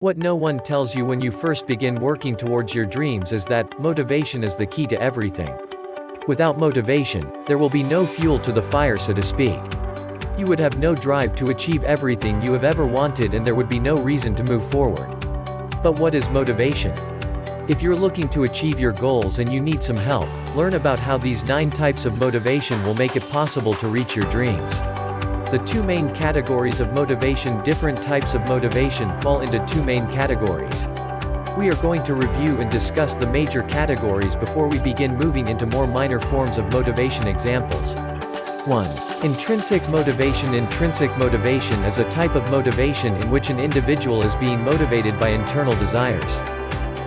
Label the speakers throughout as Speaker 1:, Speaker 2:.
Speaker 1: What no one tells you when you first begin working towards your dreams is that motivation is the key to everything. Without motivation, there will be no fuel to the fire, so to speak. You would have no drive to achieve everything you have ever wanted, and there would be no reason to move forward. But what is motivation? If you're looking to achieve your goals and you need some help, learn about how these 9 types of motivation will make it possible to reach your dreams. The 2 main categories of motivation. Different types of motivation fall into 2 main categories. We are going to review and discuss the major categories before we begin moving into more minor forms of motivation examples. 1. Intrinsic motivation. Intrinsic motivation is a type of motivation in which an individual is being motivated by internal desires.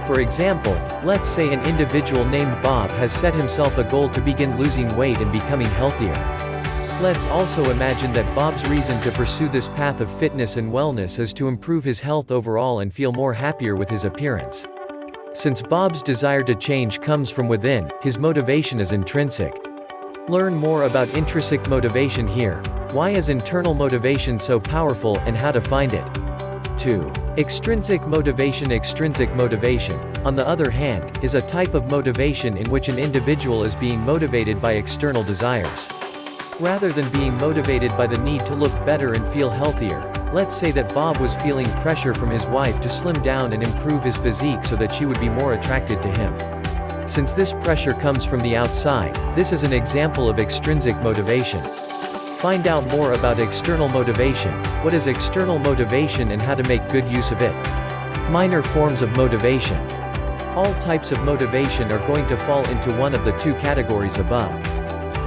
Speaker 1: For example, let's say an individual named Bob has set himself a goal to begin losing weight and becoming healthier. Let's also imagine that Bob's reason to pursue this path of fitness and wellness is to improve his health overall and feel more happier with his appearance. Since Bob's desire to change comes from within, his motivation is intrinsic. Learn more about intrinsic motivation here. Why is internal motivation so powerful, and how to find it? 2. Extrinsic motivation. Extrinsic motivation, on the other hand, is a type of motivation in which an individual is being motivated by external desires. Rather than being motivated by the need to look better and feel healthier, let's say that Bob was feeling pressure from his wife to slim down and improve his physique so that she would be more attracted to him. Since this pressure comes from the outside, this is an example of extrinsic motivation. Find out more about external motivation, what is external motivation and how to make good use of it. Minor forms of motivation. All types of motivation are going to fall into one of the 2 categories above.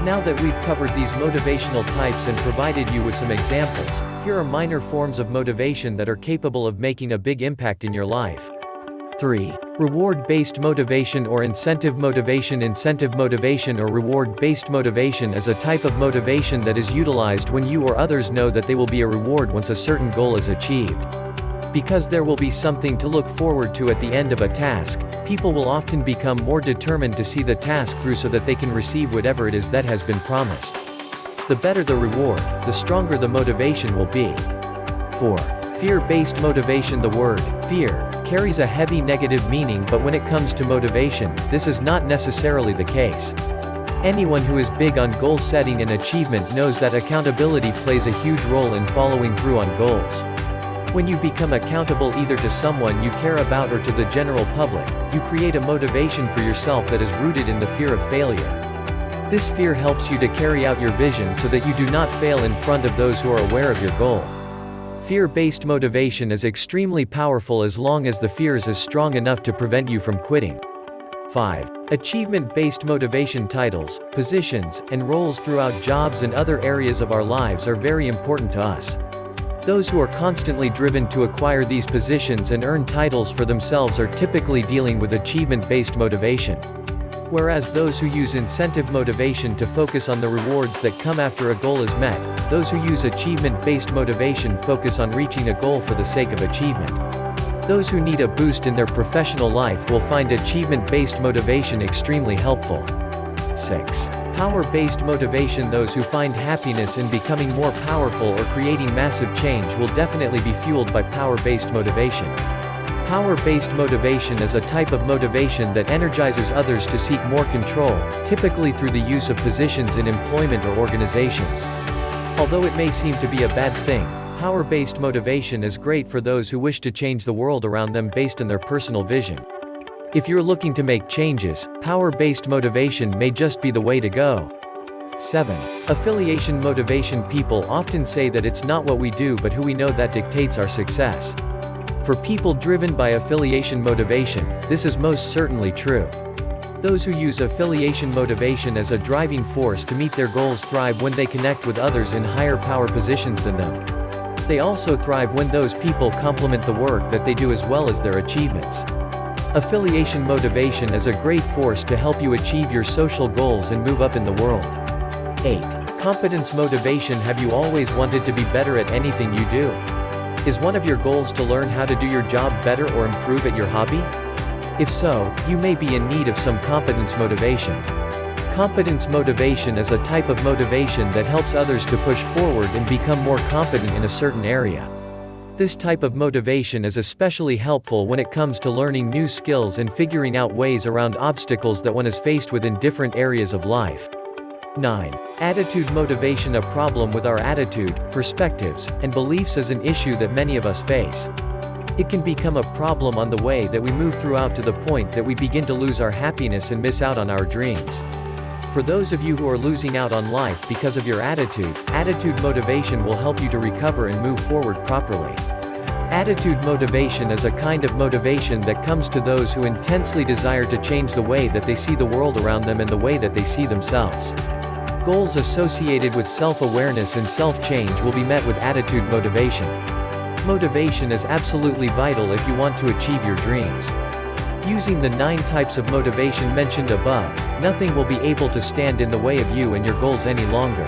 Speaker 1: Now that we've covered these motivational types and provided you with some examples, here are minor forms of motivation that are capable of making a big impact in your life. 3. Reward-based motivation or incentive motivation. Incentive motivation or reward-based motivation is a type of motivation that is utilized when you or others know that they will be a reward once a certain goal is achieved. Because there will be something to look forward to at the end of a task, people will often become more determined to see the task through so that they can receive whatever it is that has been promised. The better the reward, the stronger the motivation will be. 4. Fear-based motivation. The word fear carries a heavy negative meaning, but when it comes to motivation, this is not necessarily the case. Anyone who is big on goal setting and achievement knows that accountability plays a huge role in following through on goals. When you become accountable either to someone you care about or to the general public, you create a motivation for yourself that is rooted in the fear of failure. This fear helps you to carry out your vision so that you do not fail in front of those who are aware of your goal. Fear-based motivation is extremely powerful as long as the fear is strong enough to prevent you from quitting. 5. Achievement-based motivation. Titles, positions, and roles throughout jobs and other areas of our lives are very important to us. Those who are constantly driven to acquire these positions and earn titles for themselves are typically dealing with achievement-based motivation. Whereas those who use incentive motivation to focus on the rewards that come after a goal is met, those who use achievement-based motivation focus on reaching a goal for the sake of achievement. Those who need a boost in their professional life will find achievement-based motivation extremely helpful. 6. Power-based motivation. Those who find happiness in becoming more powerful or creating massive change will definitely be fueled by power-based motivation. Power-based motivation is a type of motivation that energizes others to seek more control, typically through the use of positions in employment or organizations. Although it may seem to be a bad thing, power-based motivation is great for those who wish to change the world around them based on their personal vision. If you're looking to make changes, power-based motivation may just be the way to go. 7. Affiliation motivation. People often say that it's not what we do but who we know that dictates our success. For people driven by affiliation motivation, this is most certainly true. Those who use affiliation motivation as a driving force to meet their goals thrive when they connect with others in higher power positions than them. They also thrive when those people complement the work that they do as well as their achievements. Affiliation motivation is a great force to help you achieve your social goals and move up in the world. 8. Competence motivation. Have you always wanted to be better at anything you do? Is one of your goals to learn how to do your job better or improve at your hobby? If so, you may be in need of some competence motivation. Competence motivation is a type of motivation that helps others to push forward and become more competent in a certain area. This type of motivation is especially helpful when it comes to learning new skills and figuring out ways around obstacles that one is faced with in different areas of life. 9. Attitude motivation. A problem with our attitude, perspectives, and beliefs is an issue that many of us face. It can become a problem on the way that we move throughout to the point that we begin to lose our happiness and miss out on our dreams. For those of you who are losing out on life because of your attitude motivation will help you to recover and move forward properly. Attitude motivation is a kind of motivation that comes to those who intensely desire to change the way that they see the world around them and the way that they see themselves. Goals associated with self-awareness and self-change will be met with attitude motivation. Motivation is absolutely vital if you want to achieve your dreams. Using the 9 types of motivation mentioned above, nothing will be able to stand in the way of you and your goals any longer.